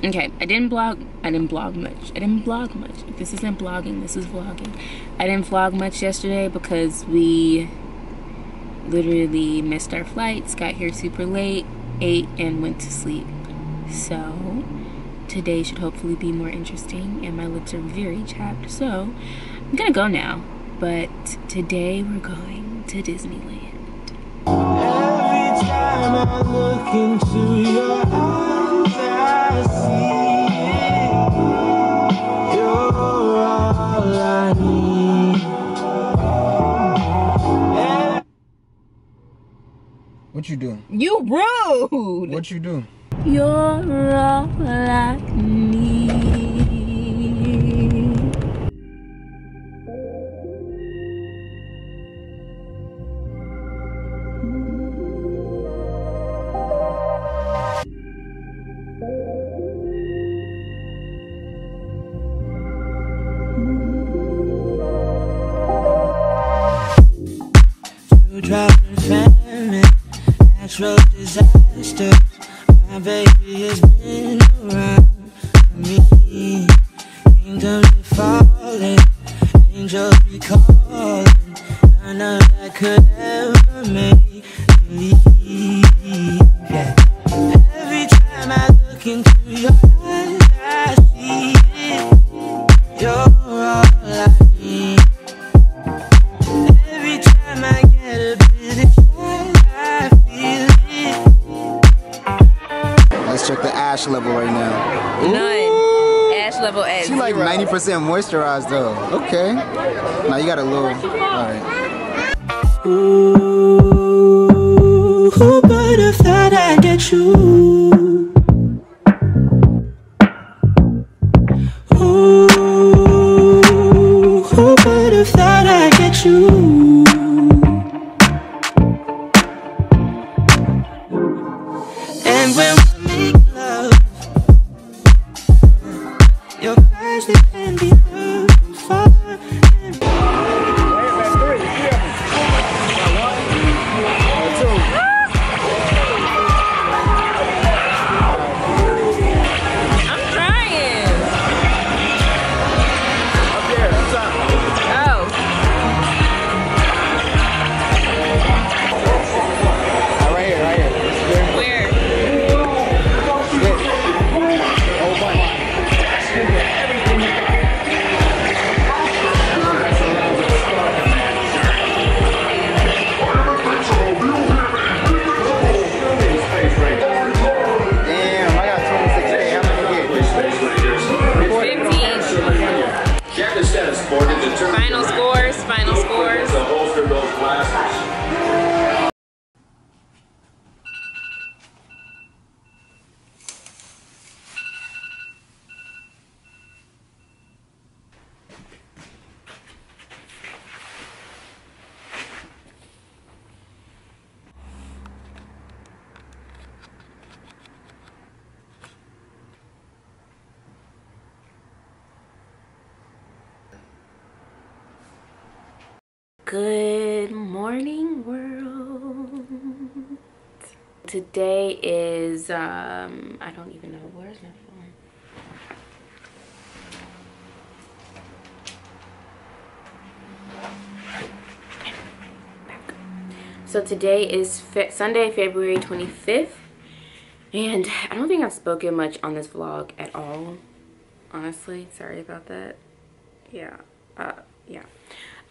Okay, I didn't blog much. If this isn't blogging, this is vlogging. I didn't vlog much yesterday because we literally missed our flights, got here super late, ate, and went to sleep. So today should hopefully be more interesting, and my lips are very chapped, so I'm gonna go now. But today we're going to Disneyland. Every time I look into your eyes, I see it. You're all I need. What you doing? You rude! What you doing? You're all I need. Dropping famine, natural disasters. My baby has been around me. Kingdoms be falling, angels be calling. None of that could ever make me leave. Yeah. Every time I look into your eyes, I see it. You're all I need. Every time I get a bit excited, I feel it. Let's check the ash level right now. None. Ash level at She like 90% moisturized though. Okay. Now you got a little. Alright. Ooh, but if that I get you. Ooh, but if that I get you. And when we make love, your eyes they can be heard from far. Final scores. Good morning, world. Today is I don't even know, where's my phone? So today is Sunday, February 25th, and I don't think I've spoken much on this vlog at all, honestly. Sorry about that. Yeah.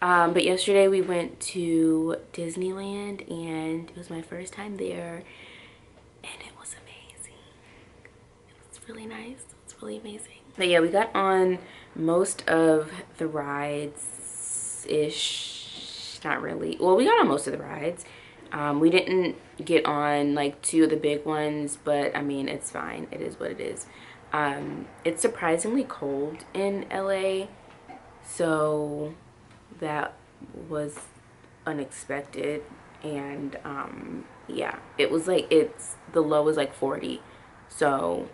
But yesterday we went to Disneyland, and it was my first time there, and it was amazing. It was really nice. It was really amazing. But yeah, we got on most of the rides-ish. Not really. Well, we got on most of the rides. We didn't get on like 2 of the big ones, but I mean, it's fine. It is what it is. It's surprisingly cold in LA, so that was unexpected. And yeah, it was like, the low is like 40, so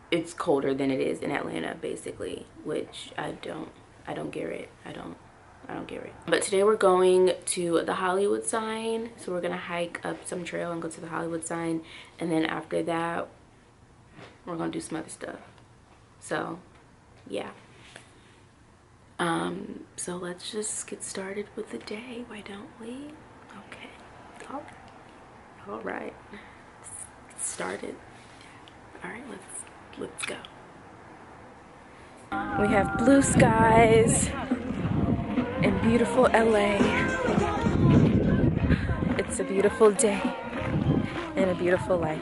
it's colder than it is in Atlanta basically, which I don't get it. I don't get it. But today we're going to the Hollywood sign, so we're gonna hike up some trail and go to the Hollywood sign, and then after that We're gonna do some other stuff. So, yeah. So let's just get started with the day. Why don't we? Okay. All right. Let's get started. All right, let's go. We have blue skies in beautiful LA. It's a beautiful day and a beautiful life.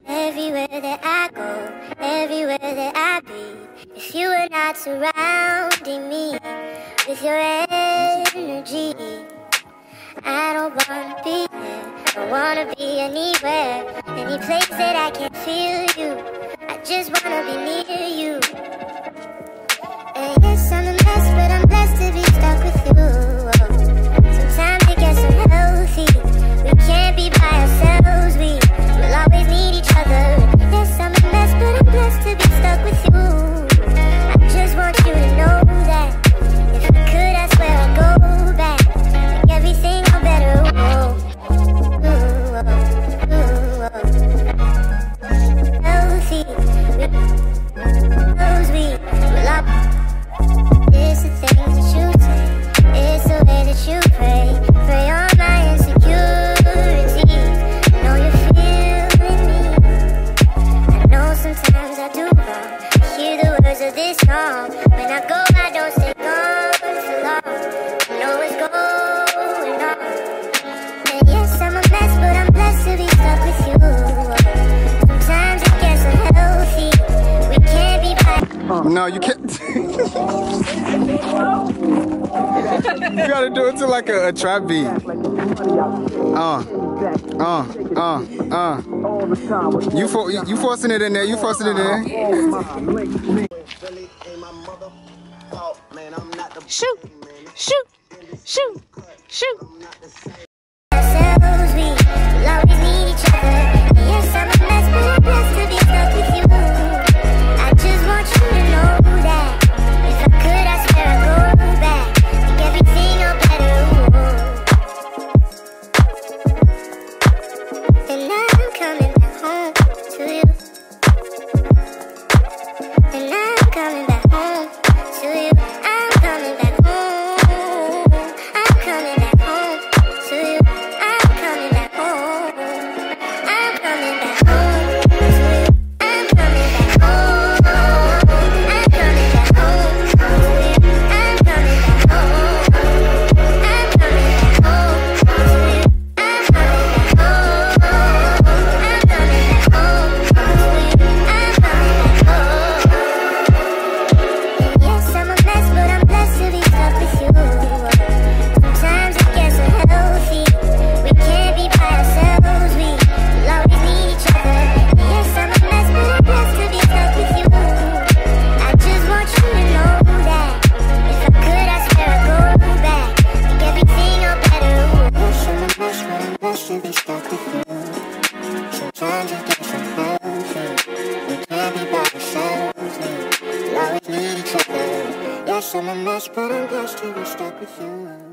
Everywhere that I go, everywhere that I be, if you were not surrounding me with your energy, I don't wanna be there, don't wanna be anywhere, any place that I can feel you, I just wanna be near you. And yes, I'm a mess, but I'm blessed to be stuck with you. Sometimes it gets unhealthy, we can't be by ourselves, we will always need each other. Yes, I'm a mess, but I'm blessed to be stuck with you. I just want you to know that if I could, I swear I'd go back, make everything all better. Healthy, we will all. It's the things that you say, it's the way that you pray on my insecurities. I know you're feeling me. I know sometimes I do wrong. I hear the words of this song. When I go, I don't stay gone for long. I know what's going on. And yes, I'm a mess, but I'm blessed to be stuck with you. Sometimes it gets unhealthy. We can't be by. No, you can't. You gotta do it to like a trap beat. You forcing it in there. You forcing it in there. Shoot, shoot, shoot, shoot. Ourselves, we will always need each other. Yes, I'm a mess, but I'm blessed to be stuck with you. I just want you to know that if I could, I swear I'd go back, make everything all better. And I'm coming back home to you. And I'm coming back home to you. I'm coming back home. I'm coming back home to you. I'm coming back home. I'm coming back home to you. I'm coming back home. I'm coming back home to you. I'm coming back home. I'm coming back home to you. I'm coming back home. I'm coming back home to you. I'm coming back home. Yes, I'm a mess, but I'm blessed to be stuck with you. Sometimes it gets unhealthy. We can't be by ourselves. We will always need each other. Yes, I'm a mess, but I'm blessed to be stuck with you. I just want you to know that if I could, I swear I'd go back, make everything all better. Yes, I'm a mess, but I'm blessed to be stuck with you. Sometimes it gets unhealthy. We can't be by ourselves. We will always need each other. Yes, I'm a mess, but I'm blessed to be stuck with you.